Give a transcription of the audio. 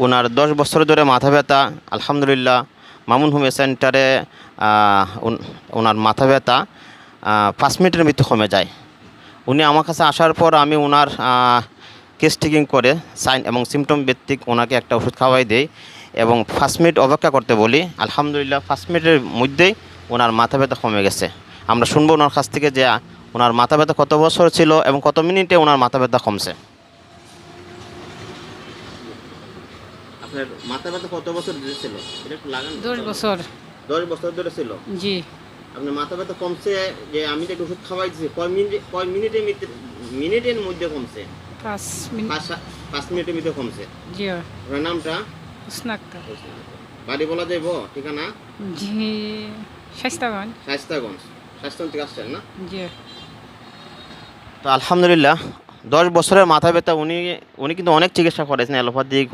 ওনার 10 বছর ধরে মাথা ব্যথা। আলহামদুলিল্লাহ মামুন হোমিও সেন্টারে ওনার মাথা ব্যথা 5 মিনিটের মধ্যে কমে যায়। উনি আমার কাছে আসার পর আমি ওনার কেস টেকিং করে সাইন এবং সিমটম ভিত্তিক ওনাকে একটা ওষুধ খাওয়াই দেই এবং 5 মিনিট অপেক্ষা করতে বলি। আলহামদুলিল্লাহ 5 মিনিটের মধ্যেই ওনার মাথা ব্যথা কমে গেছে। আমরা শুনবো ওনার কাছ থেকে যে ওনার মাথা ব্যথা কত বছর ছিল এবং কত মিনিটে ওনার মাথা ব্যথা কমছে। আপনার মাথা ব্যথা কত বছর ধরে ছিল? এটা একটু লাগান। 10 বছর। 10 বছর ধরে ছিল। জি। আপনার মাথা ব্যথা কমছে যে আমি যে ওষুধ খাওয়াই দিয়েছি কয় মিনিটের মধ্যে কমছে? 5 মিনিট। 5 মিনিটের মধ্যে কমছে। জি। আপনার নামটা? হুসনা আক্তার। বাড়ি বলা যাইব? ঠিকানা? জি। শাইস্তাগঞ্জ। শাইস্তাগঞ্জ থেকে আসছেন না? জি। তো আলহামদুলিল্লাহ 10 বছরের মাথা ব্যথা উনি কিন্তু অনেক চিকিৎসা করেছেন, অ্যালোপ্যাথিক